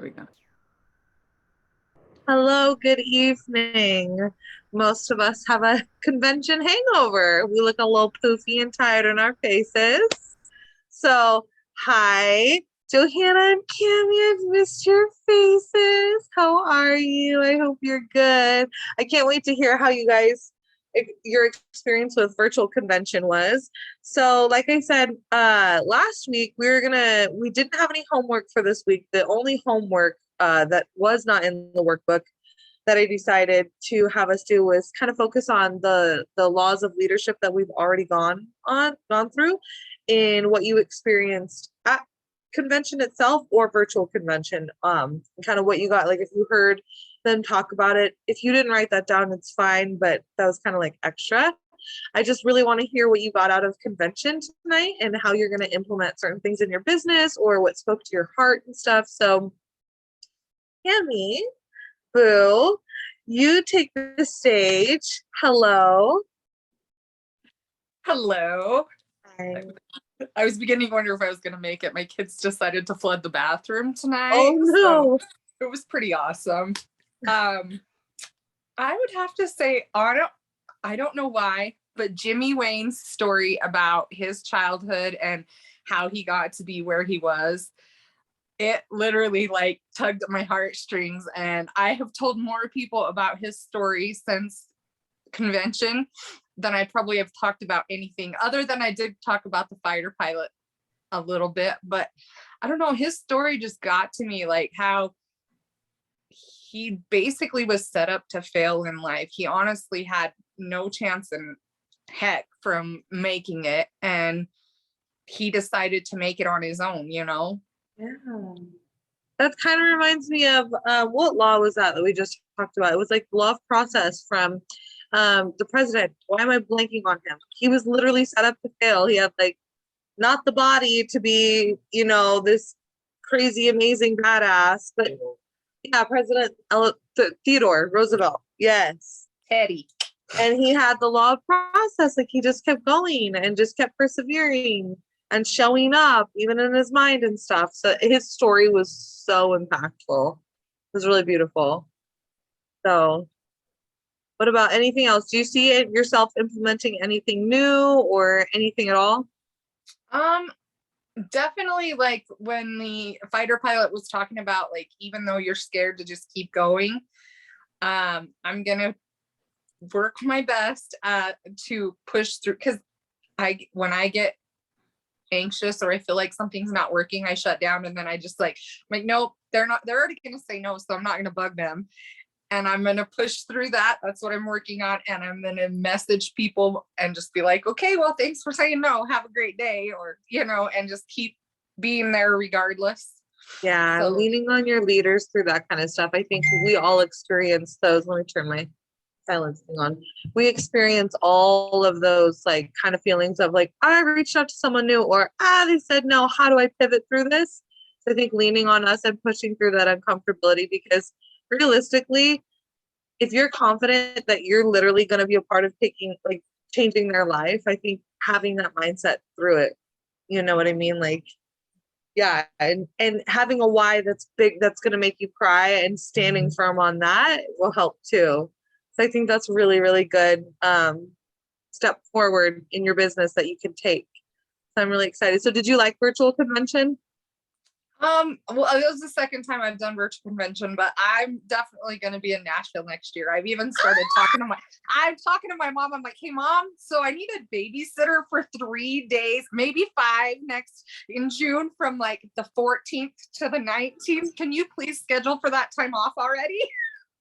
we go. Hello, good evening. Most of us have a convention hangover. We look a little poofy and tired in our faces. So, hi, Johanna and Cammy. I've missed your faces. How are you? I hope you're good. I can't wait to hear how you guys, your experience with virtual convention was. So, like I said, last week we didn't have any homework for this week. The only homework that was not in the workbook that I decided to have us do was kind of focus on the laws of leadership that we've already gone through in what you experienced at convention itself or virtual convention. Kind of what you got, like if you heard them talk about it. If you didn't write that down, it's fine, but that was kind of like extra. I just really want to hear what you got out of convention tonight and how you're going to implement certain things in your business or what spoke to your heart and stuff. So, Tammy, Boo, you take the stage. Hello. Hello. Hi. I was beginning to wonder if I was going to make it. My kids decided to flood the bathroom tonight. Oh no. So it was pretty awesome. I would have to say, I don't know why, but Jimmy Wayne's story about his childhood and how he got to be where he was, it literally like tugged at my heartstrings. And I have told more people about his story since convention than I probably have talked about anything other than I did talk about the fighter pilot a little bit. But I don't know, his story just got to me, like how he basically was set up to fail in life. He honestly had no chance in heck from making it, and he decided to make it on his own, you know? Yeah. That kind of reminds me of what law was that we just talked about? It was like the law of process from the president. Why am I blanking on him? He was literally set up to fail. He had like not the body to be, this crazy, amazing badass, but yeah, Theodore Roosevelt. Yes. Teddy. And he had the law of process. Like he just kept going and just kept persevering and showing up, even in his mind and stuff. So his story was so impactful. It was really beautiful. So, what about anything else? Do you see it yourself implementing anything new or anything at all? Definitely, like when the fighter pilot was talking about, like, even though you're scared to just keep going, I'm gonna work my best to push through, because when I get anxious or I feel like something's not working, I shut down, and then I just I'm like, nope, they're already gonna say no, so I'm not gonna bug them, and I'm gonna push through that. That's what I'm working on, and I'm gonna message people and just be like, okay, well, thanks for saying no, have a great day, or and just keep being there regardless. Yeah, So leaning on your leaders through that kind of stuff. I think we all experience those. Let me turn my silence thing on. We experience all of those like kind of feelings of like, I reached out to someone new, or they said no. How do I pivot through this? So I think leaning on us and pushing through that uncomfortability, because realistically, if you're confident that you're literally going to be a part of changing their life, I think having that mindset through it, you know what I mean? Like, yeah, and having a why that's big, that's going to make you cry, and standing firm on that will help too. So I think that's really, really good step forward in your business that you can take. So I'm really excited. So did you like virtual convention? well, it was the second time I've done virtual convention, but I'm definitely going to be in Nashville next year. I've even started I'm talking to my mom. I'm like, hey mom, so I need a babysitter for 3 days, maybe 5 in June, from like the 14th to the 19th. Can you please schedule for that time off already?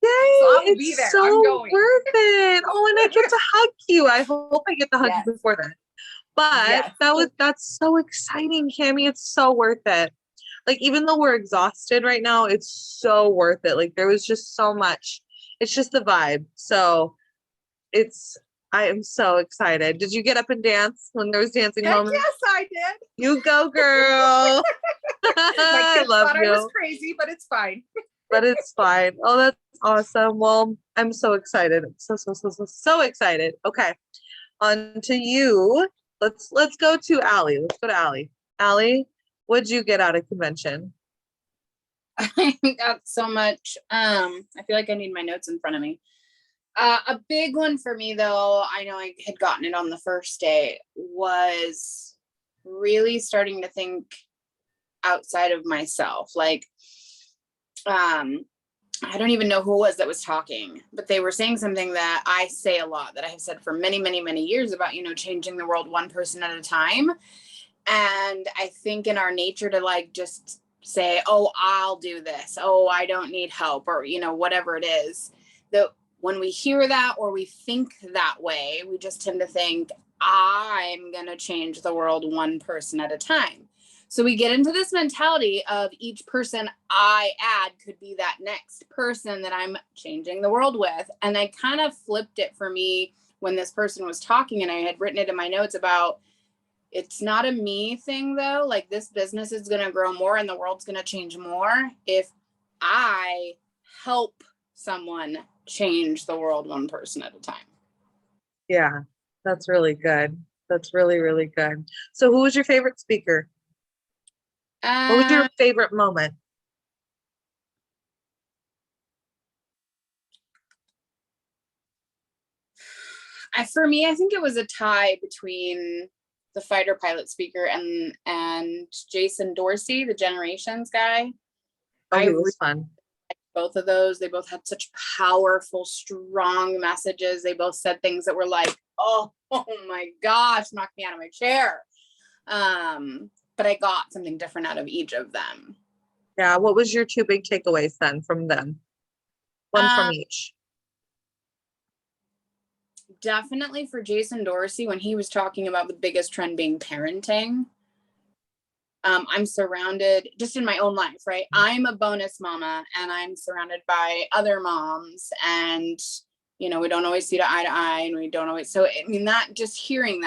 Yay, So I'll be it's there. so I'm going. worth it. Oh, and I get to hug you. I hope I get to hug Yes. you before then. But Yes. that's so exciting, Cammy. It's so worth it. Like, even though we're exhausted right now, it's so worth it. Like, there was just so much. It's just the vibe. So I am so excited. Did you get up and dance when there was dancing Heck moments? yes, I did. You go, girl. My I kids love thought you. I was crazy, but it's fine. But it's fine. Oh, that's awesome. Well, I'm so excited. I'm so excited. Okay. On to you. Let's go to Allie. Let's go to Allie. Allie, what'd you get out of convention? I got so much. I feel like I need my notes in front of me. A big one for me, though, I know I had gotten it on the first day, was really starting to think outside of myself. Like, I don't even know who it was that was talking, but they were saying something that I say a lot, that I have said for many, many, many years about, changing the world one person at a time. And I think in our nature to like just say, oh, I'll do this. Oh, I don't need help, or, whatever it is, that when we hear that or we think that way, we just tend to think, I'm going to change the world one person at a time. So we get into this mentality of each person I add could be that next person that I'm changing the world with. And I kind of flipped it for me when this person was talking, and I had written it in my notes about, it's not a me thing though. Like, this business is going to grow more and the world's going to change more if I help someone change the world one person at a time. Yeah, that's really good. That's really, really good. So who was your favorite speaker? What was your favorite moment? For me, I think it was a tie between the fighter pilot speaker and Jason Dorsey, the Generations guy. Oh, he was fun. Both of those, they both had such powerful, strong messages. They both said things that were like, oh my gosh, knocked me out of my chair. But I got something different out of each of them. Yeah. What was your two big takeaways then from them? One from each. Definitely for Jason Dorsey, when he was talking about the biggest trend being parenting. I'm surrounded, just in my own life, right? I'm a bonus mama and I'm surrounded by other moms, and, we don't always see eye to eye, and we don't always. So, I mean, that just hearing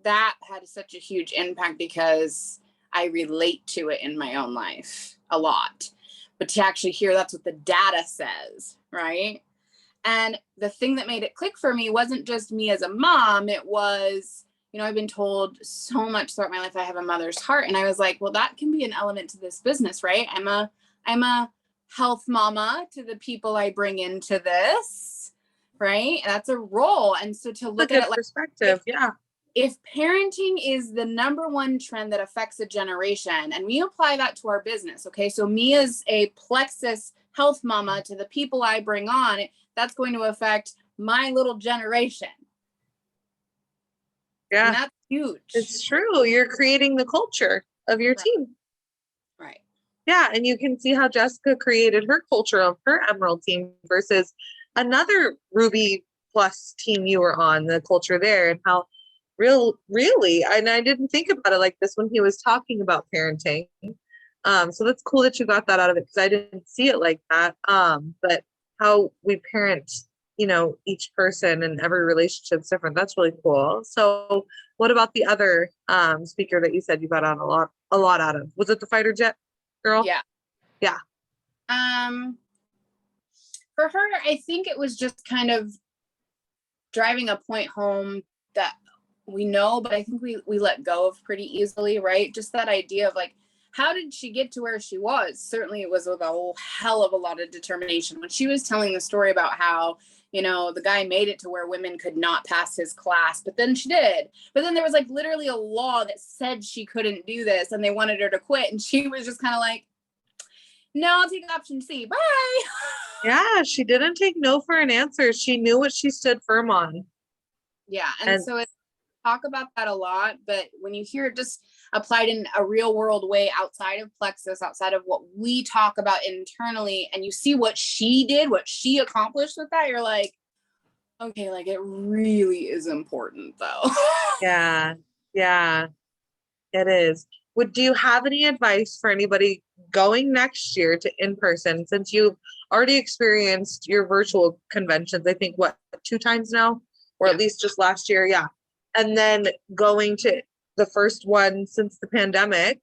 that had such a huge impact because I relate to it in my own life a lot. But to actually hear that's what the data says, right? And the thing that made it click for me wasn't just me as a mom, it was, I've been told so much throughout my life I have a mother's heart. And I was like, well, that can be an element to this business, right? I'm a health mama to the people I bring into this, right? That's a role. And so to look at it like perspective, if parenting is the number one trend that affects a generation, and we apply that to our business, okay? So me as a Plexus health mama to the people I bring on, that's going to affect my little generation. Yeah. And that's huge. It's true. You're creating the culture of your team. Right. Yeah. And you can see how Jessica created her culture of her Emerald team versus another Ruby Plus team you were on, the culture there, and how really, and I didn't think about it like this when he was talking about parenting. So that's cool that you got that out of it, because I didn't see it like that. But how we parent, each person and every relationship's different. That's really cool. So what about the other speaker that you said you got on a lot out of? Was it the fighter jet girl? Yeah. For her, I think it was just kind of driving a point home that we know, but I think we let go of pretty easily, right? Just that idea of like, how did she get to where she was? Certainly it was with a whole hell of a lot of determination. When she was telling the story about how, the guy made it to where women could not pass his class, but then she did. But then there was like literally a law that said she couldn't do this and they wanted her to quit. And she was just kind of like, no, I'll take option C. Bye. Yeah, she didn't take no for an answer. She knew what she stood firm on. Yeah. And so it's talk about that a lot, but when you hear it just applied in a real world way outside of Plexus, outside of what we talk about internally, and you see what she did, what she accomplished with that, you're like, okay, like it really is important though. Yeah, it is. Do you have any advice for anybody going next year to in-person, since you've already experienced your virtual conventions, I think, 2 times now, or at least just last year? Yeah. And then going to the first one since the pandemic,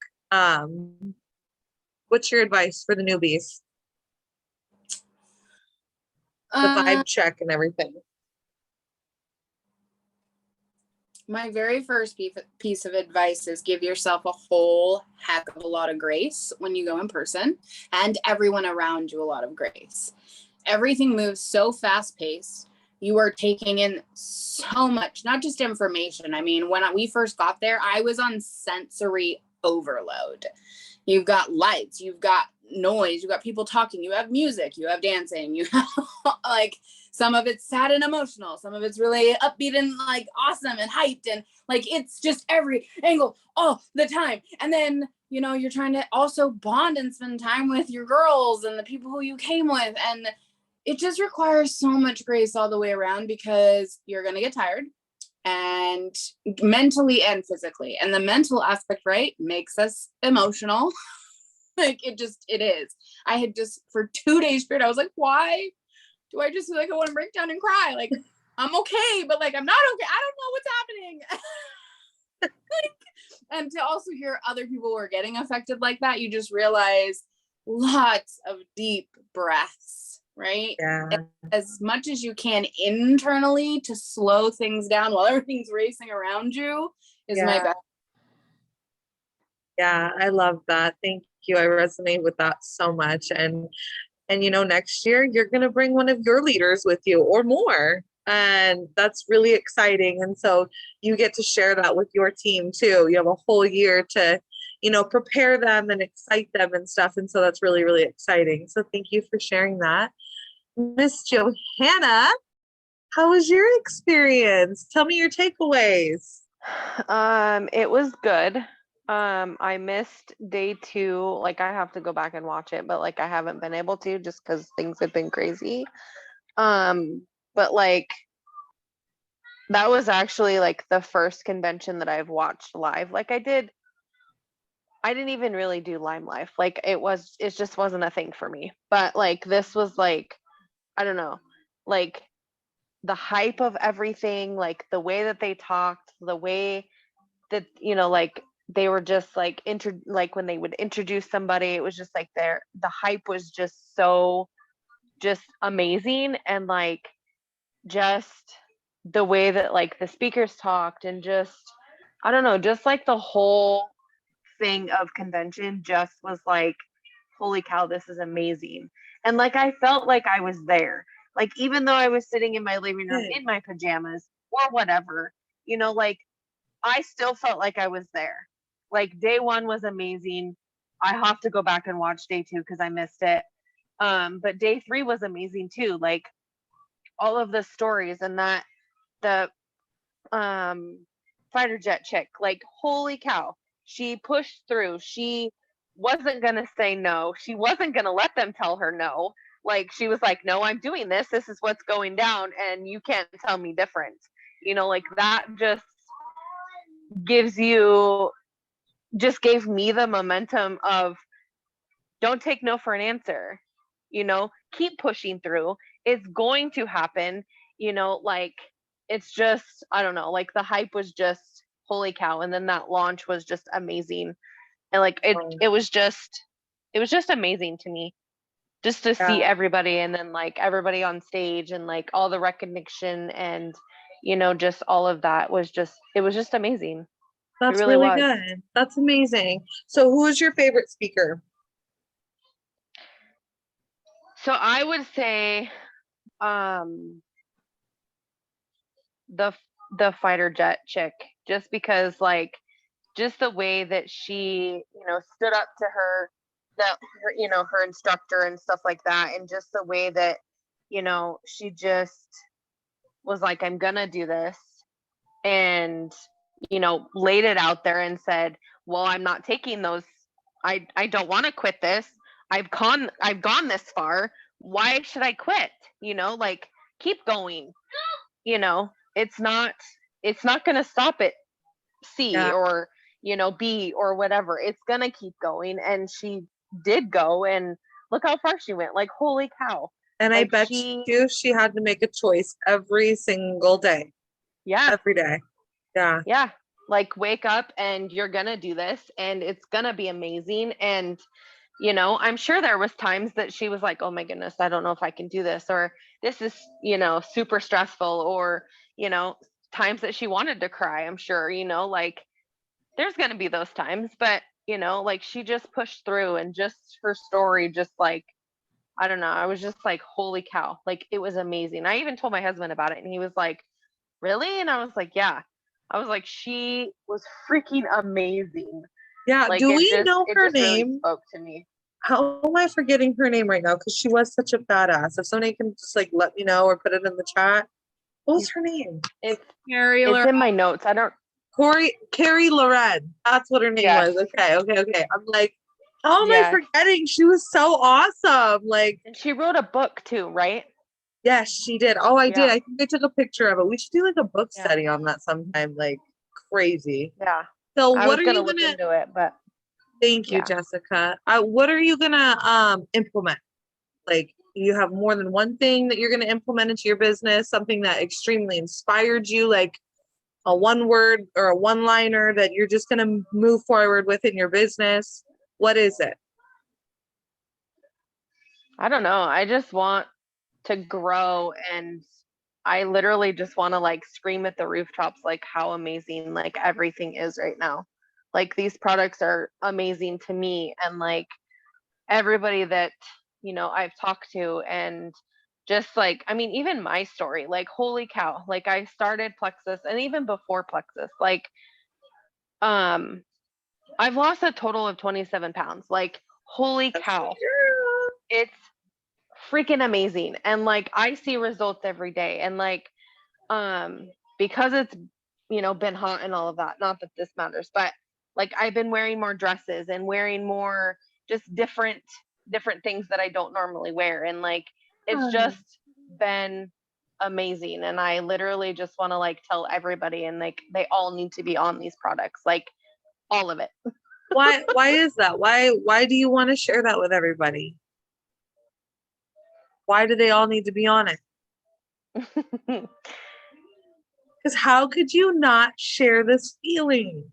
what's your advice for the newbies? The vibe check and everything. My very first piece of advice is give yourself a whole heck of a lot of grace when you go in person, and everyone around you a lot of grace. Everything moves so fast paced. You are taking in so much, not just information. I mean, when we first got there, I was on sensory overload. You've got lights, you've got noise, you've got people talking, you have music, you have dancing, you have like, some of it's sad and emotional, some of it's really upbeat and like awesome and hyped, and like it's just every angle all the time. And then, you know, you're trying to also bond and spend time with your girls and the people who you came with, and it just requires so much grace all the way around, because you're going to get tired, and mentally and physically. And the mental aspect, right, makes us emotional. Like it is. I had just for 2 days straight, I was like, why do I just feel like I want to break down and cry? Like, I'm okay, but like, I'm not okay. I don't know what's happening. Like, and to also hear other people who are getting affected like that, you just realize lots of deep breaths, right? Yeah. As much as you can internally to slow things down while everything's racing around you is my best. Yeah, I love that. Thank you. I resonate with that so much. And you know, next year you're going to bring one of your leaders with you or more. And that's really exciting. And so you get to share that with your team too. You have a whole year to, you know, prepare them and excite them and stuff. And so that's really, really exciting. So thank you for sharing that. Miss Johanna, how was your experience? Tell me your takeaways. It was good. I missed day 2. Like I have to go back and watch it, but like I haven't been able to just because things have been crazy. But like that was actually like the first convention that I've watched live. Like I didn't even really do Lime Life. Like it just wasn't a thing for me. But like this was like, I don't know, like the hype of everything, like the way that they talked, the way that, you know, like they were just like like when they would introduce somebody, it was just like the hype was just so just amazing. And like just the way that like the speakers talked, and just I don't know, just like the whole thing of convention just was like, holy cow, this is amazing. And like I felt like I was there, like even though I was sitting in my living room in my pajamas or whatever, you know, like I still felt like I was there. Like day 1 was amazing. I have to go back and watch day 2 because I missed it. But day 3 was amazing too. Like all of the stories, and that the fighter jet chick, like holy cow, she pushed through. She wasn't gonna say no. She wasn't gonna let them tell her no. Like she was like, no, I'm doing this. This is what's going down, and you can't tell me different. You know, like that just gave me the momentum of don't take no for an answer, you know, keep pushing through, it's going to happen, you know, like it's just, I don't know, like the hype was just holy cow. And then that launch was just amazing. And like it was just amazing to me just to see everybody, and then like everybody on stage, and like all the recognition, and you know, just all of that was just, it was just amazing. That's really really was. good. That's amazing. So who is your favorite speaker? So I would say the fighter jet chick, just because like just the way that she, you know, stood up to you know, her instructor and stuff like that, and just the way that, you know, she just was like, I'm gonna do this, and you know, laid it out there and said, well, I'm not taking those, I don't want to quit this, I've gone this far, why should I quit, you know, like keep going, you know, it's not going to stop at C or, you know, B or whatever, it's going to keep going. And she did go, and look how far she went, like holy cow. And like I bet you she had to make a choice every single day. Every day. Yeah, like wake up and you're gonna do this, and it's gonna be amazing. And you know, I'm sure there was times that she was like, oh my goodness, I don't know if I can do this, or this is, you know, super stressful, or you know, times that she wanted to cry, I'm sure, you know, like there's going to be those times, but you know, like she just pushed through, and just her story, just like, I don't know, I was just like, holy cow, like it was amazing. I even told my husband about it, and he was like, really? And I was like, yeah. I was like, she was freaking amazing. Yeah. Like Do we know it her just really name? spoke to me. How am I forgetting her name right now? Because she was such a badass. If somebody can just like let me know or put it in the chat. What was her name? It's Carrie it's in my notes. I don't. Carrie Loren. That's what her name Yes. was. Okay. I'm like, how am I Yes. forgetting? She was so awesome. Like, And she wrote a book too, right? yes, she did. Oh, I did. Yeah. I think I took a picture of it. We should do like a book Yeah. study on that sometime. Like crazy. Yeah. So I what was are gonna you look gonna into it, but thank you, yeah. Jessica. What are you gonna implement? Like you have more than one thing that you're gonna implement into your business, something that extremely inspired you, like a one word or a one liner that you're just gonna move forward with in your business. What is it? I don't know. I just want to grow, and I literally just want to like scream at the rooftops like how amazing like everything is right now. Like these products are amazing to me, and like everybody that, you know, I've talked to, and just like, I mean, even my story, like holy cow, like I started Plexus, and even before Plexus, like um I've lost a total of 27 pounds. Like holy cow. It's freaking amazing, and like I see results every day, and like um because it's, you know, been hot and all of that, not that this matters, but like I've been wearing more dresses and wearing more just different things that I don't normally wear, and like it's just been amazing, and I literally just want to like tell everybody, and like they all need to be on these products, like all of it. Why is that? Why do you want to share that with everybody? Why do they all need to be on it? Because how could you not share this feeling?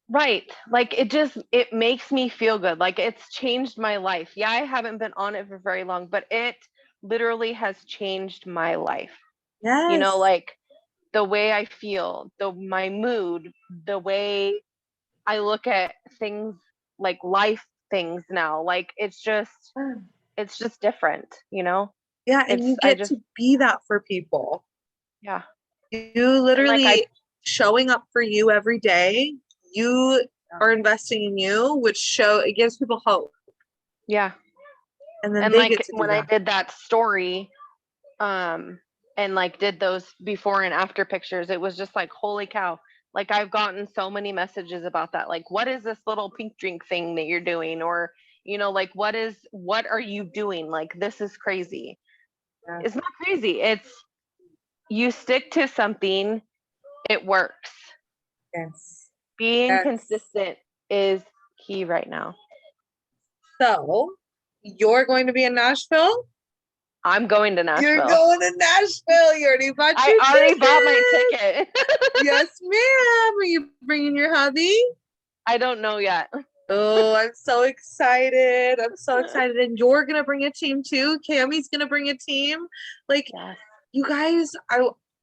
Right. Like it makes me feel good. Like it's changed my life. Yeah, I haven't been on it for very long, but it literally has changed my life. You know, Yes. like the way I feel, my mood, the way I look at things, like life things now. Like it's just different, you know? Yeah, and It's you I get just to be that for people. yeah. You And like literally showing up for you every day. You are investing in you, which it gives people hope. yeah. And then And they get like to do when I that. did that story, and like did those before and after pictures, it was just like holy cow, like I've gotten so many messages about that, like what is this little pink drink thing that you're doing, or you know, like what are you doing, like this is crazy. Yeah. It's not crazy, it's you stick to something, it works. Yes. Being Yes. consistent is key right now. So you're going to be in Nashville? I'm going to Nashville. You're going to Nashville. You already bought your I already ticket. bought my ticket. Yes, ma'am. Are you bringing your hubby? I don't know yet. Oh, I'm so excited. I'm so excited. And you're going to bring a team too. Cammie's going to bring a team. Like, Yes. you guys,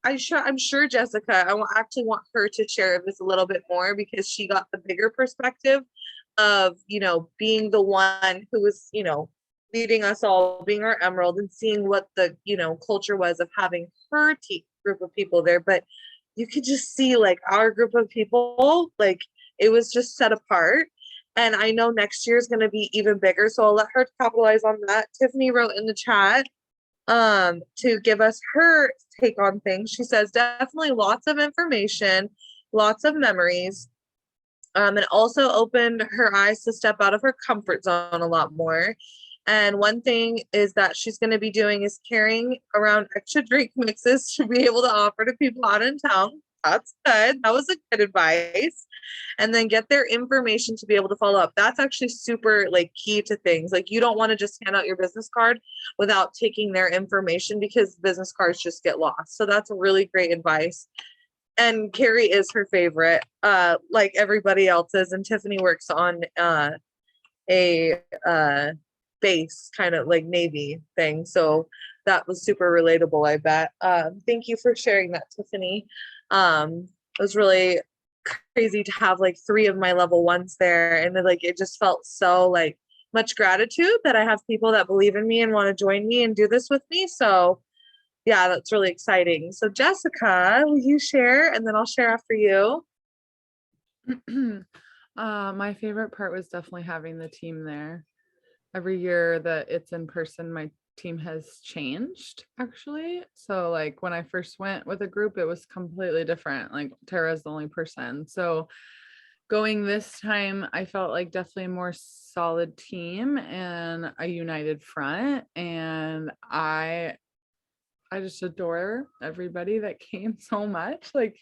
I'm sure Jessica, actually want her to share this a little bit more because she got the bigger perspective of, you know, being the one who was, you know, leading us all, being our emerald, and seeing what the, you know, culture was of having her group of people there. But you could just see like our group of people, like it was just set apart. And I know next year is going to be even bigger. So I'll let her capitalize on that. Tiffany wrote in the chat to give us her take on things. She says definitely lots of information, lots of memories, and also opened her eyes to step out of her comfort zone a lot more. And one thing is that she's going to be doing is carrying around extra drink mixes to be able to offer to people out in town. That's good. That was a good advice. And then get their information to be able to follow up. That's actually super like key to things. Like you don't want to just hand out your business card without taking their information because business cards just get lost. So that's really great advice. And Carrie is her favorite, like everybody else's. And Tiffany works on a base kind of like Navy thing. So that was super relatable, I bet. Thank you for sharing that, Tiffany. It was really crazy to have like 3 of my level 1s there, and then, like, it just felt so like much gratitude that I have people that believe in me and want to join me and do this with me. So yeah, that's really exciting. So Jessica, will you share, and then I'll share after you? My favorite part was definitely having the team there. Every year that it's in person, my team has changed actually. So like when I first went with a group, it was completely different. Like Tara's the only person. So going this time, I felt like definitely a more solid team and a united front. And I just adore everybody that came so much. Like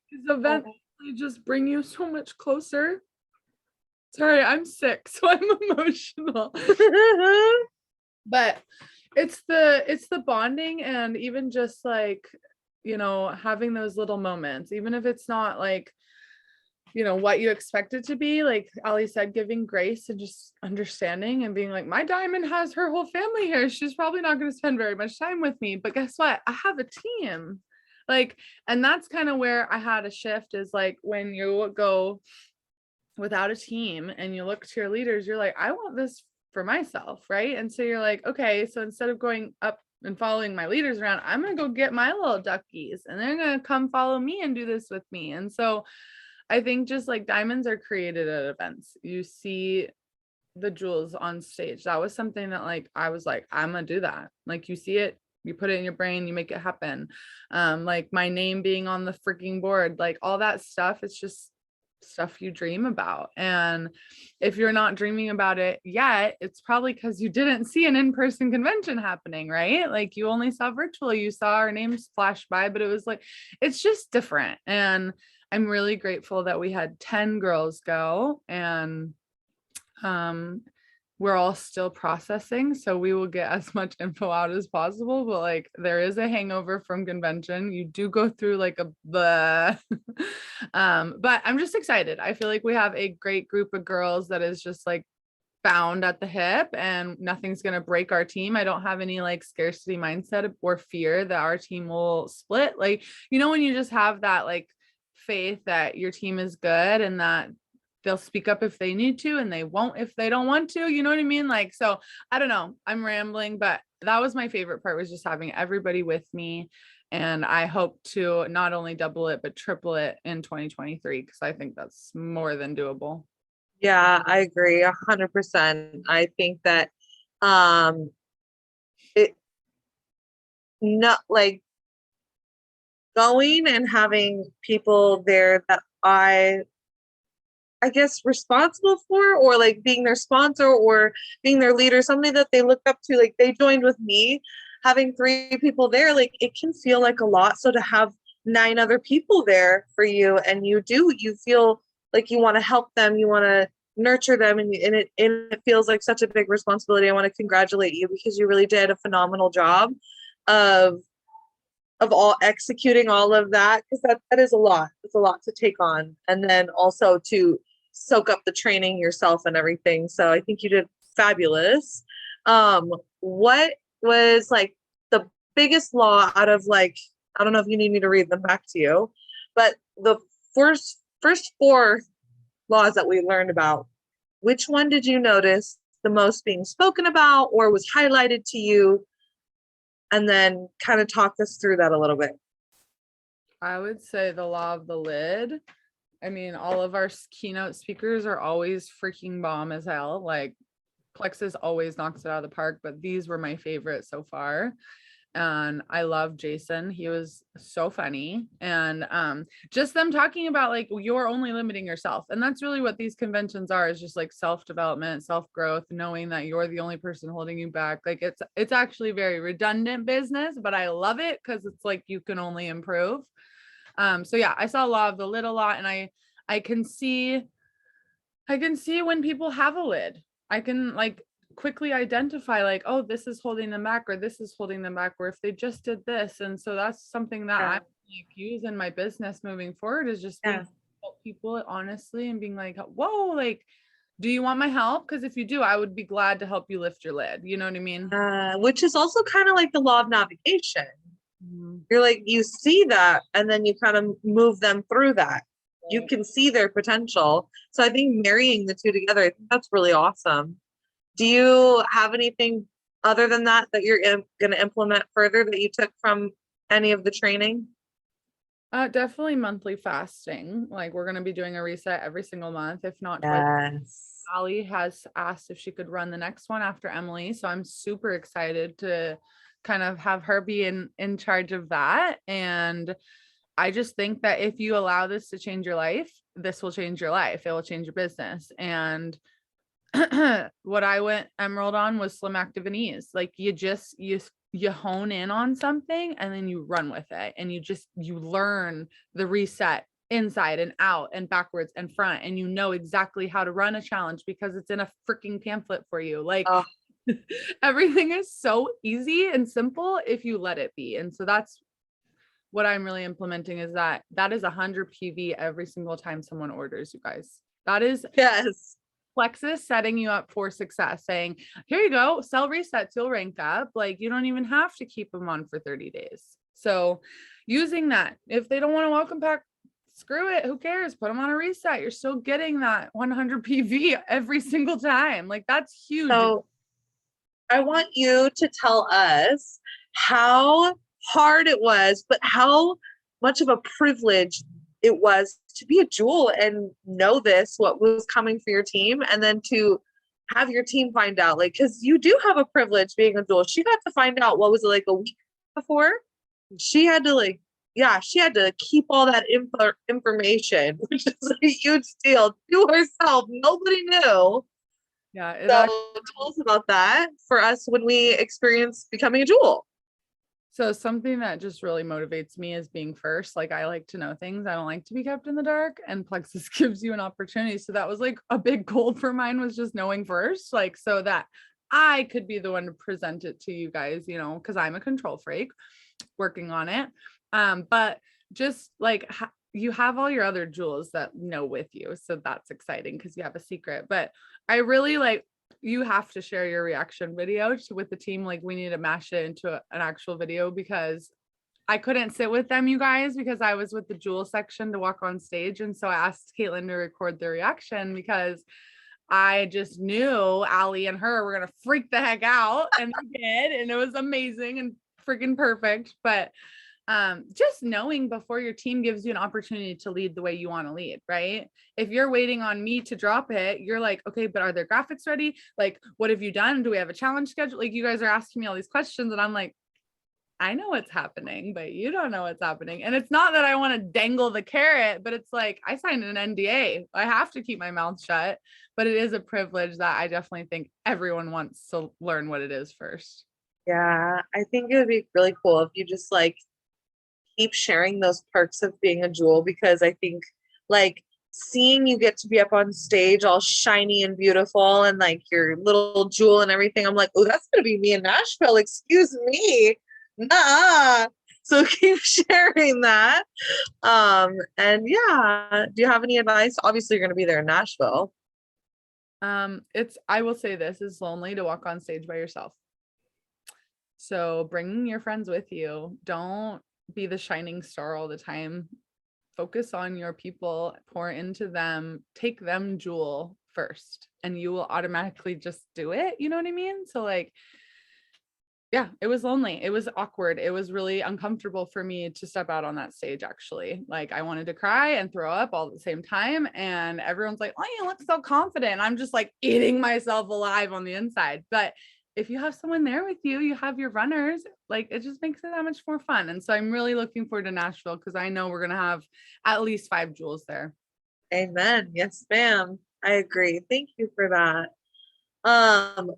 these events really just bring you so much closer. Sorry, I'm sick, so I'm emotional. But it's the bonding, and even just like, having those little moments, even if it's not like, what you expect it to be, like Ali said, giving grace and just understanding and being like, my diamond has her whole family here. She's probably not going to spend very much time with me, but guess what? I have a team. Like, and that's kind of where I had a shift, is like when you go without a team and you look to your leaders, you're like, I want this for myself, right? And so you're like, okay, so instead of going up and following my leaders around, I'm gonna go get my little duckies and they're gonna come follow me and do this with me. And so I think just like diamonds are created at events. You see the jewels on stage. That was something that like I was like, I'm gonna do that. Like you see it, you put it in your brain, you make it happen. Like my name being on the freaking board, like all that stuff, it's just stuff you dream about. And if you're not dreaming about it yet, it's probably because you didn't see an in-person convention happening, right? Like you only saw virtual, you saw our names flash by, but it was like, it's just different. And I'm really grateful that we had 10 girls go, and we're all still processing, so we will get as much info out as possible, but like there is a hangover from convention. You do go through like a but I'm just excited. I feel like we have a great group of girls that is just like bound at the hip, and nothing's going to break our team. I don't have any like scarcity mindset or fear that our team will split. Like, when you just have that like faith that your team is good and that they'll speak up if they need to, and they won't if they don't want to, you know what I mean? Like, so I don't know, I'm rambling, but that was my favorite part, was just having everybody with me. And I hope to not only double it, but triple it in 2023, because I think that's more than doable. Yeah, I agree 100%. I think that it not like going and having people there that I guess responsible for, or like being their sponsor or being their leader, somebody that they look up to, like they joined with me, having 3 people there, like it can feel like a lot. So to have 9 other people there for you, and you feel like you want to help them, you want to nurture them, and it feels like such a big responsibility. I want to congratulate you, because you really did a phenomenal job of all executing all of that, because that is a lot. It's a lot to take on, and then also to soak up the training yourself and everything. So I think you did fabulous. What was like the biggest law out of, like, I don't know if you need me to read them back to you, but the first 4 laws that we learned about, which one did you notice the most being spoken about or was highlighted to you? And then kind of talk us through that a little bit. I would say the law of the lid. I mean, all of our keynote speakers are always freaking bomb as hell. Like Plexus always knocks it out of the park, but these were my favorite so far. And I love Jason. He was so funny. And just them talking about like, you're only limiting yourself. And that's really what these conventions are, is just like self-development, self-growth, knowing that you're the only person holding you back. Like it's actually very redundant business, but I love it because it's like you can only improve. So yeah, I saw law of the lid a lot, and I can see when people have a lid. I can like quickly identify like, oh, this is holding them back, or this is holding them back, or if they just did this. And so that's something that I like use in my business moving forward, is just being help people honestly and being like, whoa, like, do you want my help? Because if you do, I would be glad to help you lift your lid. You know what I mean? Which is also kind of like the law of navigation. You're like, you see that, and then you kind of move them through that. You can see their potential. So I think marrying the two together, I think that's really awesome. Do you have anything other than that you're going to implement further that you took from any of the training? Definitely monthly fasting. Like we're going to be doing a reset every single month, if not twice. Yes. Ali has asked if she could run the next one after Emily. So I'm super excited to kind of have her be in charge of that. And I just think that if you allow this to change your life, this will change your life. It will change your business. And what I went emerald on was slim, active, and ease. Like you hone in on something and then you run with it, and you learn the reset inside and out and backwards and front, and you know exactly how to run a challenge because it's in a freaking pamphlet for you. Like everything is so easy and simple if you let it be. And so that's what I'm really implementing, is that is 100 PV every single time someone orders, you guys. That is yes. Plexus setting you up for success, saying, here you go, sell resets, you'll rank up. Like you don't even have to keep them on for 30 days. So using that, if they don't want to welcome pack, screw it, who cares? Put them on a reset. You're still getting that 100 PV every single time. Like that's huge. So I want you to tell us how hard it was, but how much of a privilege it was to be a jewel and know what was coming for your team, and then to have your team find out, like, because you do have a privilege being a jewel. She got to find out, what was it, like a week before? She had to keep all that information, which is a huge deal, to herself. Nobody knew. Yeah. So tell us about that for us when we experience becoming a jewel. So something that just really motivates me is being first. Like I like to know things. I don't like to be kept in the dark, and Plexus gives you an opportunity. So that was like a big goal for mine, was just knowing first, like so that I could be the one to present it to you guys, you know, because I'm a control freak working on it. But just like you have all your other jewels that know with you. So that's exciting because you have a secret. But I really like, you have to share your reaction video with the team. Like we need to mash it into an actual video, because I couldn't sit with them, you guys, because I was with the jewel section to walk on stage. And so I asked Kaitlyn to record the reaction because I just knew Ali and her were going to freak the heck out, and they did. And it was amazing and freaking perfect. But just knowing before your team gives you an opportunity to lead the way you want to lead, right? If you're waiting on me to drop it, you're like, okay, but are their graphics ready? Like, what have you done? Do we have a challenge schedule? Like you guys are asking me all these questions, and I'm like, I know what's happening, but you don't know what's happening. And it's not that I want to dangle the carrot, but it's like, I signed an NDA. I have to keep my mouth shut, but it is a privilege that I definitely think everyone wants to learn what it is first. Yeah, I think it would be really cool if you just like keep sharing those perks of being a jewel, because I think like seeing you get to be up on stage all shiny and beautiful and like your little jewel and everything, I'm like, oh, that's gonna be me in Nashville, excuse me. Nah. So keep sharing that. And yeah, do you have any advice? Obviously you're gonna be there in Nashville. I will say this, is lonely to walk on stage by yourself. So bringing your friends with you. Don't be the shining star all the time. Focus on your people, pour into them, take them jewel first, and you will automatically just do it. You know what I mean? So like, yeah, it was lonely. It was awkward. It was really uncomfortable for me to step out on that stage, actually. Like I wanted to cry and throw up all at the same time. And everyone's like, oh, you look so confident. I'm just like eating myself alive on the inside. But if you have someone there with you, you have your runners, like it just makes it that much more fun. And so I'm really looking forward to Nashville, because I know we're going to have at least 5 jewels there. Amen. Yes, ma'am. I agree. Thank you for that.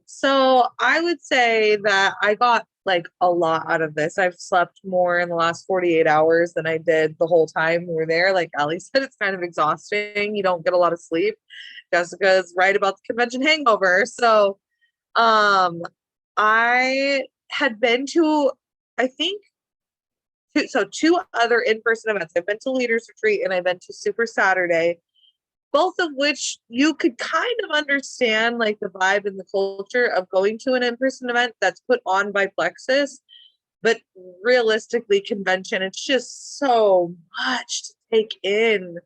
So I would say that I got like a lot out of this. I've slept more in the last 48 hours than I did the whole time we were there. Like Ali said, it's kind of exhausting. You don't get a lot of sleep. Jessica's right about the convention hangover. So I had been to, I think, two other in-person events. I've been to Leaders Retreat and I've been to Super Saturday, both of which you could kind of understand like the vibe and the culture of going to an in-person event that's put on by Plexus. but realistically convention, it's just so much to take in.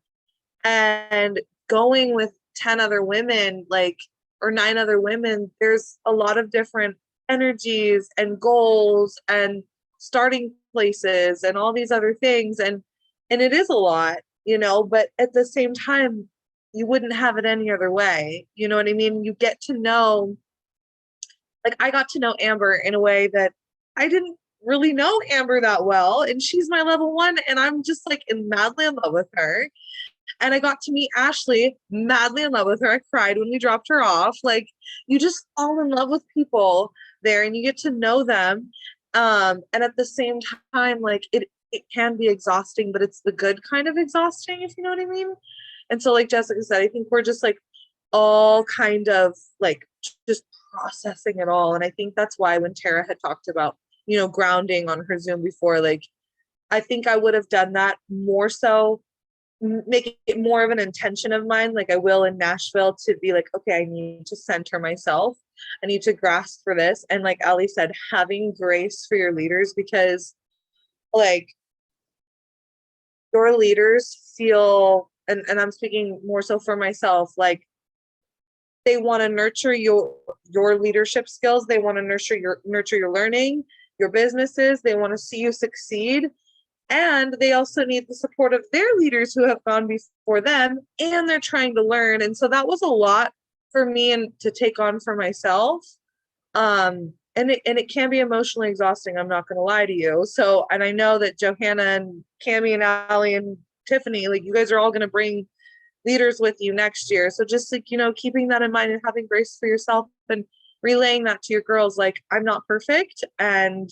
And going with 10 other women, like, or 9 other women, there's a lot of different energies and goals and starting places and all these other things. And it is a lot, you know, but at the same time, you wouldn't have it any other way. You know what I mean? You get to know, like, I got to know Amber in a way that I didn't really know Amber that well. And she's my level 1, and I'm just like madly in love with her. And I got to meet Ashley, madly in love with her. I cried when we dropped her off. Like, you just fall in love with people there and you get to know them. And at the same time, like, it can be exhausting, but it's the good kind of exhausting, if you know what I mean. And so, like Jessica said, I think we're just like all kind of like just processing it all. And I think that's why when Tara had talked about, you know, grounding on her Zoom before, like, I think I would have done that more so, making it more of an intention of mine, like I will in Nashville, to be like, okay, I need to center myself. I need to grasp for this. And like Ali said, having grace for your leaders, because like your leaders feel, and I'm speaking more so for myself, like they want to nurture your leadership skills. They want to nurture your learning, your businesses. They want to see you succeed. And they also need the support of their leaders who have gone before them, and they're trying to learn. And so that was a lot for me and to take on for myself. And it can be emotionally exhausting. I'm not going to lie to you. So, and I know that Johanna and Cami and Ali and Tiffany, like, you guys are all going to bring leaders with you next year. So just like, you know, keeping that in mind and having grace for yourself and relaying that to your girls, like, I'm not perfect and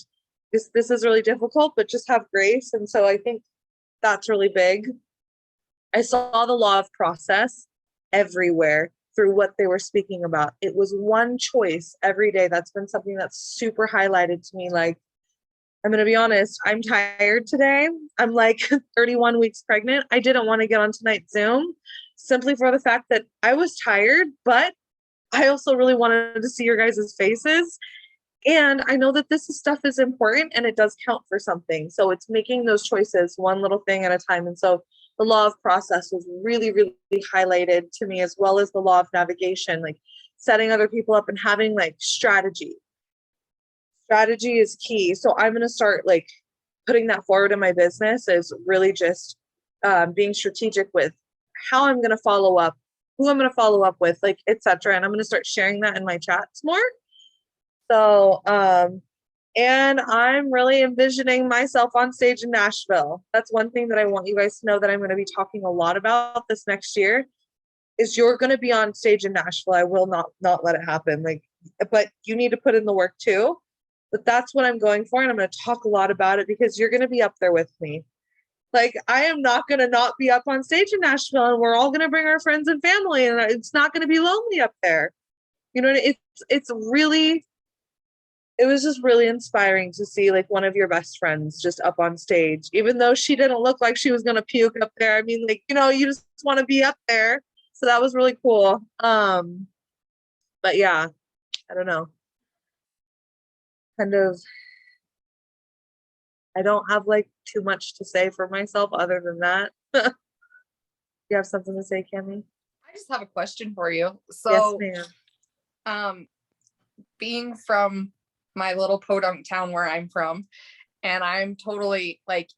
this is really difficult, but just have grace. And so I think that's really big. I saw the law of process everywhere through what they were speaking about. It was one choice every day. That's been something that's super highlighted to me. Like, I'm going to be honest, I'm tired today. I'm like 31 weeks pregnant. I didn't want to get on tonight's Zoom simply for the fact that I was tired, but I also really wanted to see your guys' faces. And I know that this stuff is important and it does count for something. So it's making those choices one little thing at a time. And so the law of process was really, really highlighted to me, as well as the law of navigation, like setting other people up and having like strategy. Strategy is key. So I'm going to start like putting that forward in my business, is really just being strategic with how I'm going to follow up, who I'm going to follow up with, like, etc. And I'm going to start sharing that in my chats more. So, and I'm really envisioning myself on stage in Nashville. That's one thing that I want you guys to know that I'm going to be talking a lot about this next year, is you're going to be on stage in Nashville. I will not let it happen. Like, but you need to put in the work too. But that's what I'm going for. And I'm going to talk a lot about it because you're going to be up there with me. Like, I am not going to not be up on stage in Nashville, and we're all going to bring our friends and family, and it's not going to be lonely up there. You know, it's really, it was just really inspiring to see like one of your best friends just up on stage, even though she didn't look like she was going to puke up there. I mean, like, you know, you just want to be up there. So that was really cool. But yeah, I don't know. Kind of, I don't have like too much to say for myself other than that. You have something to say, Cami? I just have a question for you. So, yes, ma'am. Being from my little podunk town where I'm from, and I'm totally like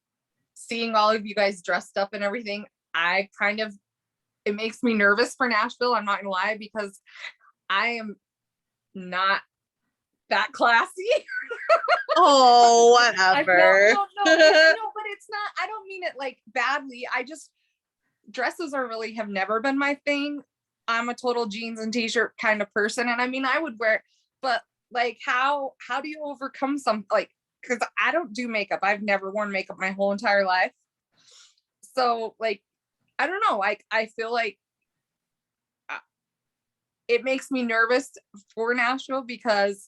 seeing all of you guys dressed up and everything, it makes me nervous for Nashville. I'm not gonna lie, because I am not that classy. Oh, whatever. No, but it's not, I don't mean it like badly. I just, dresses have never been my thing. I'm a total jeans and t-shirt kind of person. And I mean, I would wear, but like, how do you overcome like, because I don't do makeup. I've never worn makeup my whole entire life. So like, I don't know. Like, I feel like it makes me nervous for Nashville, because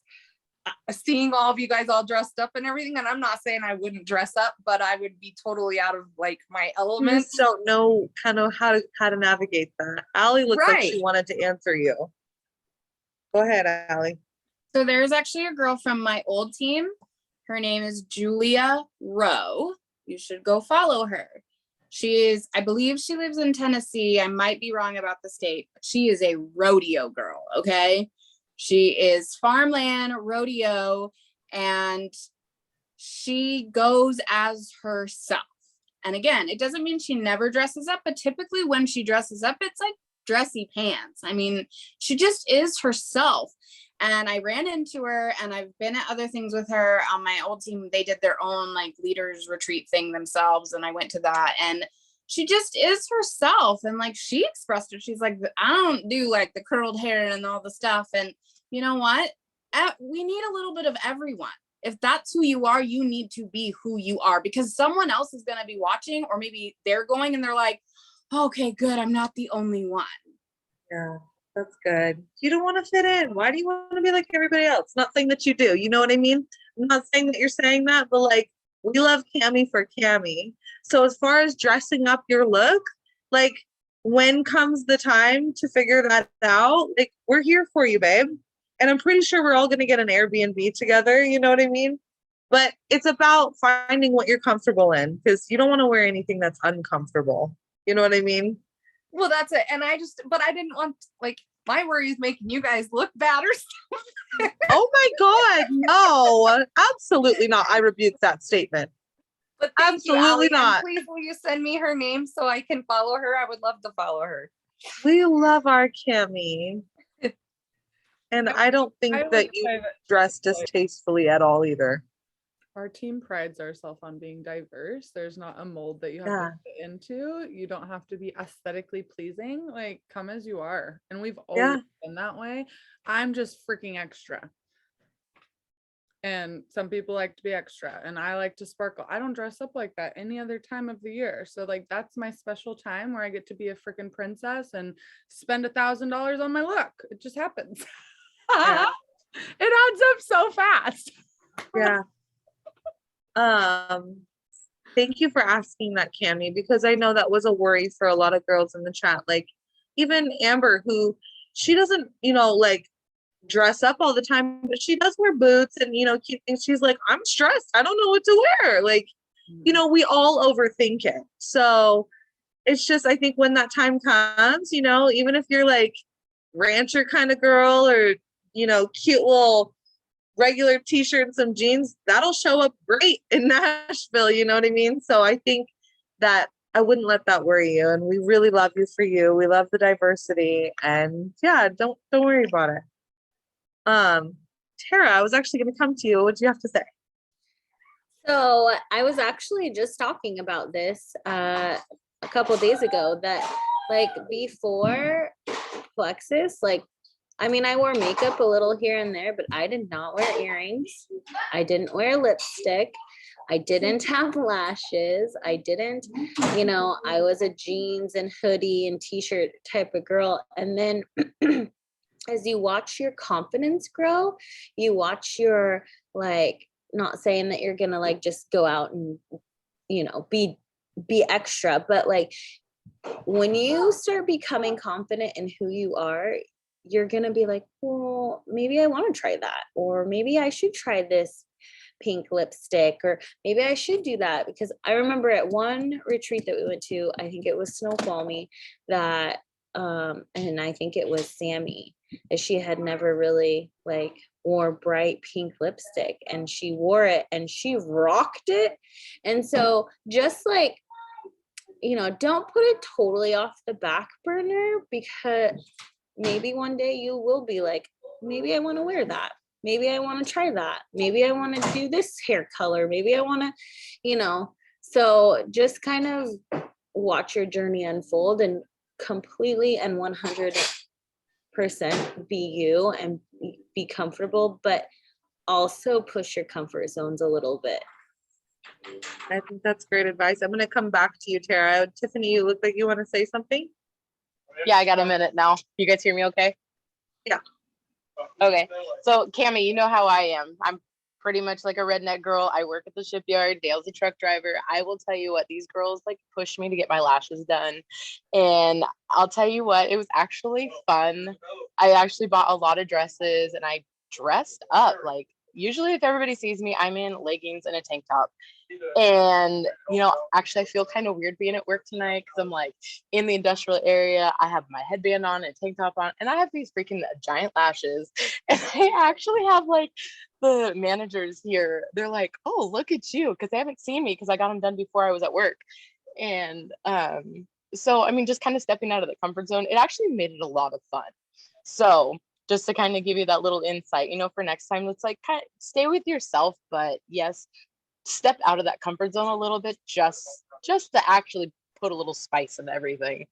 seeing all of you guys all dressed up and everything, and I'm not saying I wouldn't dress up, but I would be totally out of like my element. You just don't know kind of how to navigate that. Allie looks like she wanted to answer you. Go ahead, Allie. So there's actually a girl from my old team Her name is Julia Rowe. You should go follow her. I believe she lives in Tennessee. I might be wrong about the state, but she is a rodeo girl, okay? She is farmland, rodeo, and she goes as herself. And again, it doesn't mean she never dresses up, but typically when she dresses up, it's like dressy pants. I mean, she just is herself. And I ran into her, and I've been at other things with her on my old team. They did their own like leaders retreat thing themselves, and I went to that, and she just is herself. And like, she expressed it. She's like, I don't do like the curled hair and all the stuff. And you know what? We need a little bit of everyone. If that's who you are, you need to be who you are, because someone else is going to be watching, or maybe they're going and they're like, okay, good, I'm not the only one. Yeah, that's good. You don't want to fit in. Why do you want to be like everybody else? Not saying that you do. You know what I mean? I'm not saying that you're saying that, but like, we love Cami for Cami. So as far as dressing up your look, like, when comes the time to figure that out, like, we're here for you, babe. And I'm pretty sure we're all going to get an Airbnb together. You know what I mean? But it's about finding what you're comfortable in, because you don't want to wear anything that's uncomfortable. You know what I mean? Well, that's it. And I didn't want, like, my worry is making you guys look bad or something. Oh my God, no, absolutely not. I rebuke that statement. But thank Absolutely you, Allie, not. and please, will you send me her name so I can follow her? I would love to follow her. We love our Cami. And I don't think I would that you say that dress distastefully at all either. our team prides ourselves on being diverse. There's not a mold that you have Yeah. to fit into. You don't have to be aesthetically pleasing. Like, come as you are. And we've Yeah. always been that way. I'm just freaking extra. And some people like to be extra, and I like to sparkle. I don't dress up like that any other time of the year. So like, that's my special time where I get to be a freaking princess and spend $1,000 on my look. It just happens. Yeah. It adds up so fast. Yeah. Thank you for asking that, Cami, because I know that was a worry for a lot of girls in the chat. Like, even Amber, who, she doesn't, like, dress up all the time, but she does wear boots and, cute things. She's like, I'm stressed. I don't know what to wear. Like, we all overthink it. So it's just, I think when that time comes, even if you're like rancher kind of girl, or, cute little regular t-shirt and some jeans, that'll show up great in Nashville. You know what I mean? So I think that I wouldn't let that worry you. And we really love you for you. We love the diversity, and yeah, don't worry about it. Tara, I was actually going to come to you. What do you have to say? So I was actually just talking about this a couple of days ago, that like before Plexus, like, I mean, I wore makeup a little here and there, but I did not wear earrings. I didn't wear lipstick. I didn't have lashes. I didn't, I was a jeans and hoodie and t-shirt type of girl. And then as you watch your confidence grow, you watch your, like, not saying that you're gonna like just go out and be extra, but like, when you start becoming confident in who you are, you're gonna be like, well, maybe I want to try that, or maybe I should try this pink lipstick, or maybe I should do that. Because I remember at one retreat that we went to, I think it was Snoqualmie, that and I think it was Sammy, that she had never really like wore bright pink lipstick, and she wore it and she rocked it. And so just like, don't put it totally off the back burner, because maybe one day you will be like, maybe I want to wear that. Maybe I want to try that. Maybe I want to do this hair color. Maybe I want to, so just kind of watch your journey unfold, and completely and 100% be you and be comfortable, but also push your comfort zones a little bit. I think that's great advice. I'm going to come back to you, Tara. Tiffany, you look like you want to say something. Yeah, I got a minute now. You guys hear me okay? Yeah. Okay. So Cami, you know how I am. I'm pretty much like a redneck girl. I work at the shipyard. Dale's a truck driver. I will tell you what, these girls like push me to get my lashes done. And I'll tell you what, it was actually fun. I actually bought a lot of dresses, and I dressed up. Like, usually if everybody sees me, I'm in leggings and a tank top. And, actually I feel kind of weird being at work tonight because I'm like in the industrial area. I have my headband on and tank top on, and I have these freaking giant lashes. And I actually have like the managers here. They're like, oh, look at you, because they haven't seen me because I got them done before I was at work. And so, I mean, just kind of stepping out of the comfort zone, it actually made it a lot of fun. So just to kind of give you that little insight, for next time, let's like kind of stay with yourself, but yes, step out of that comfort zone a little bit, just to actually put a little spice in everything.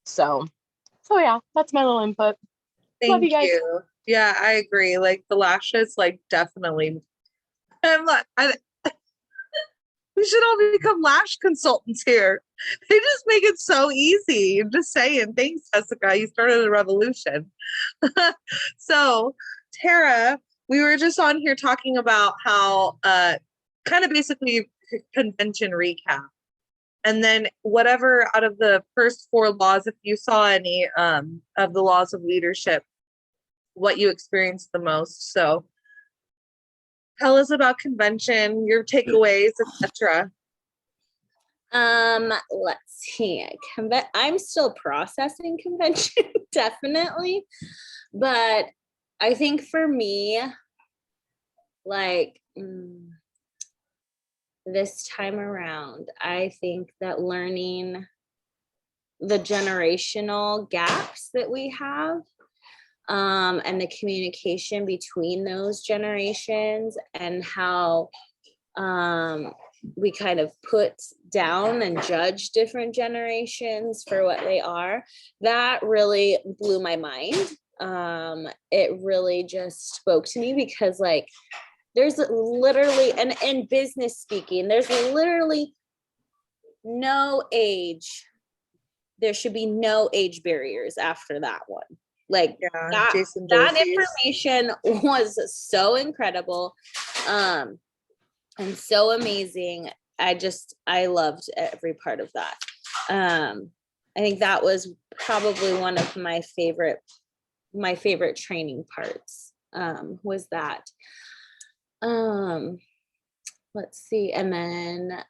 So yeah, that's my little input. Love you Thank guys. you. Yeah, I agree. Like the lashes, like definitely. I'm like, we should all become lash consultants here. They just make it so easy. I'm just saying. Thanks, Jessica. You started a revolution. So, Tara, we were just on here talking about how kind of basically convention recap. And then whatever out of the first 4 laws, if you saw any of the laws of leadership, what you experienced the most. So tell us about convention, your takeaways, etc. Let's see. I'm still processing convention, definitely. But I think for me, like this time around, I think that learning the generational gaps that we have, and the communication between those generations, and how we kind of put down and judge different generations for what they are, that really blew my mind. It really just spoke to me, because like there's literally, and in business speaking, there's literally no age. There should be no age barriers after that one. Like that information was so incredible, and so amazing. I loved every part of that. I think that was probably one of my favorite training parts, was that. Let's see. And then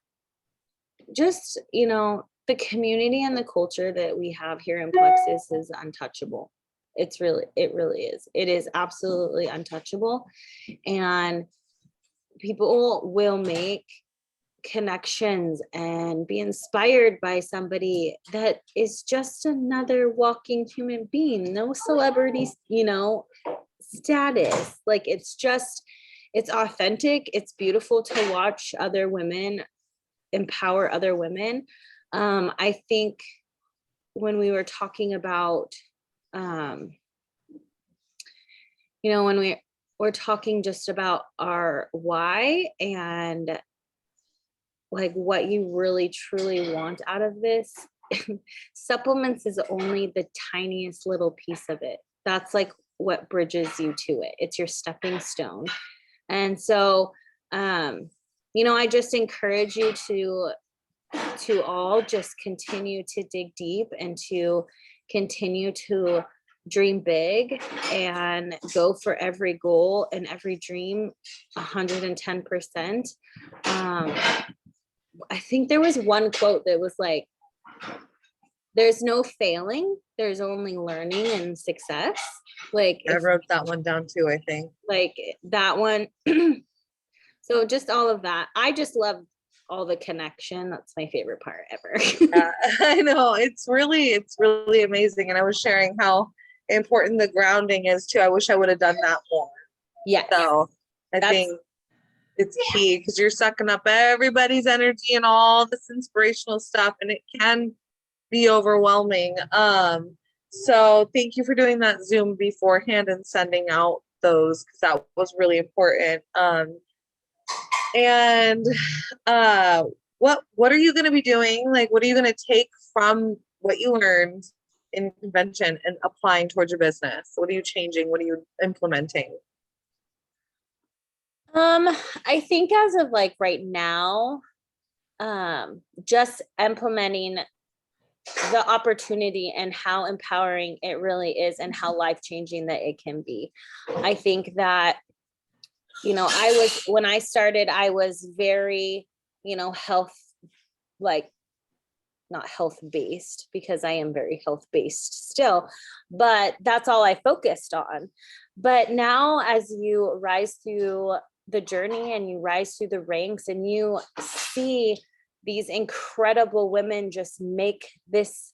just, the community and the culture that we have here in Plexus is untouchable. It really is. It is absolutely untouchable. And people will make connections and be inspired by somebody that is just another walking human being. No celebrity, status. Like it's authentic. It's beautiful to watch other women empower other women. I think when we were talking about, when we're talking just about our why and like what you really truly want out of this, supplements is only the tiniest little piece of it. That's like what bridges you to it. It's your stepping stone. And so, I just encourage you to all just continue to dig deep and to continue to dream big and go for every goal and every dream 110%. I think there was one quote that was like, there's no failing, there's only learning and success. Like I wrote that one down too, I think. Like that one. So just all of that. I just love all the connection. That's my favorite part ever. Yeah, I know. It's really amazing. And I was sharing how important the grounding is too. I wish I would have done that more. Yeah. So I think it's key, because you're sucking up everybody's energy and all this inspirational stuff, and it can be overwhelming. So thank you for doing that Zoom beforehand and sending out those, because that was really important. And what are you going to be doing? Like, what are you going to take from what you learned in convention and applying towards your business? What are you changing? What are you implementing? I think as of like right now, just implementing the opportunity and how empowering it really is and how life-changing that it can be. I think that you know, when I started, I was very, you know, health, like not health based, because I am very health based still, but that's all I focused on. But now as you rise through the journey and you rise through the ranks and you see these incredible women just make this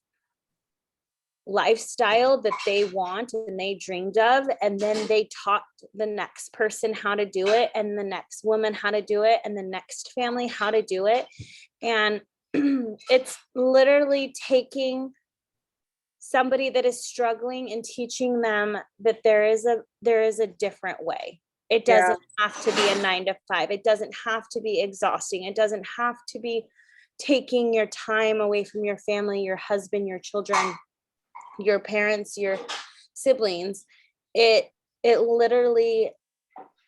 lifestyle that they want and they dreamed of, and then they taught the next person how to do it, and the next woman how to do it, and the next family how to do it. And it's literally taking somebody that is struggling and teaching them that there is a different way. It doesn't have to be a 9 to 5. It doesn't have to be exhausting. It doesn't have to be taking your time away from your family, your husband, your children, your parents, your siblings. It literally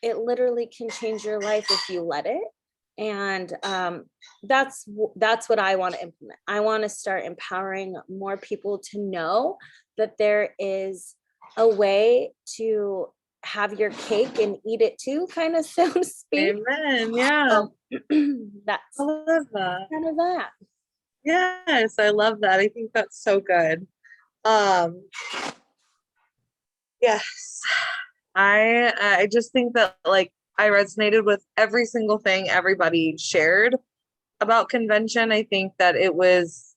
can change your life if you let it. And that's what I want to implement. I want to start empowering more people to know that there is a way to have your cake and eat it too, kind of, so to speak. Amen. Yeah. So, that's I love that. kind of that. Yes, I love that. I think that's so good. Yes. I just think that, like, I resonated with every single thing everybody shared about convention. I think there's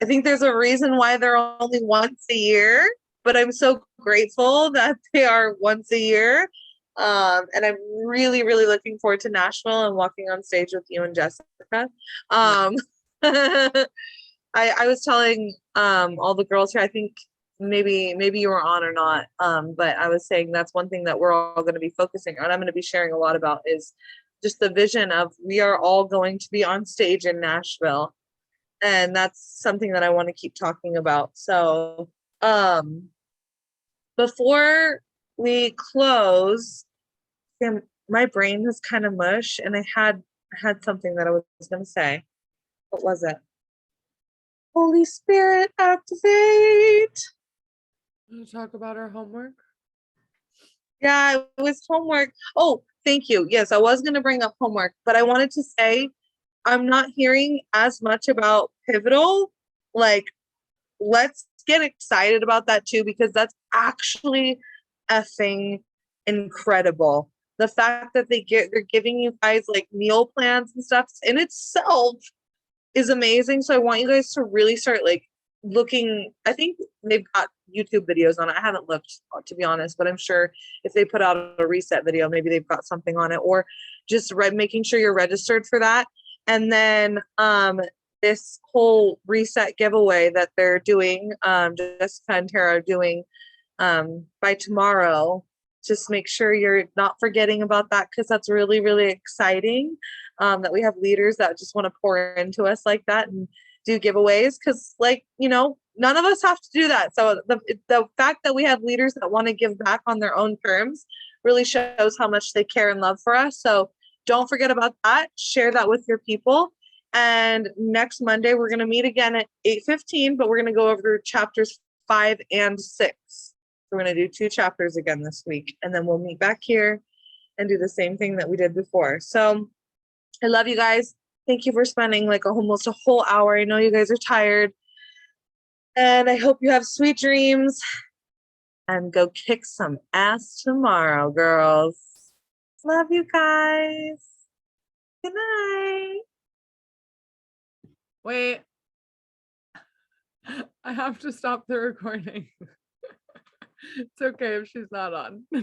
a reason why they're only once a year, but I'm so grateful that they are once a year. And I'm really, really looking forward to Nashville and walking on stage with you and Jessica. I was telling all the girls here, I think maybe you were on or not, but I was saying that's one thing that we're all going to be focusing on. I'm going to be sharing a lot about is just the vision of we are all going to be on stage in Nashville, and that's something that I want to keep talking about. So before we close, my brain was kind of mush, and I had something that I was going to say. What was it? Holy Spirit, activate. Want to talk about our homework? Yeah, it was homework. Oh, thank you. Yes, I was going to bring up homework, but I wanted to say I'm not hearing as much about Pivotal. Like, let's get excited about that too, because that's actually effing incredible. The fact that they're giving you guys like meal plans and stuff in itself is amazing. So I want you guys to really start like looking. I think they've got YouTube videos on it. I haven't looked, to be honest, but I'm sure if they put out a reset video, maybe they've got something on it, or just making sure you're registered for that. And then this whole reset giveaway that they're doing, Jessica and Tara are doing by tomorrow. Just make sure you're not forgetting about that, because that's really, really exciting that we have leaders that just want to pour into us like that and do giveaways, because, like, you know, none of us have to do that. So the fact that we have leaders that want to give back on their own terms really shows how much they care and love for us. So don't forget about that. Share that with your people. And next Monday, we're going to meet again at 8:15, but we're going to go over chapters 5 and 6. We're going to do 2 chapters again this week, and then we'll meet back here and do the same thing that we did before. So I love you guys. Thank you for spending like almost a whole hour. I know you guys are tired, and I hope you have sweet dreams, and go kick some ass tomorrow, girls. Love you guys. Good night. Wait. I have to stop the recording. It's okay if she's not on.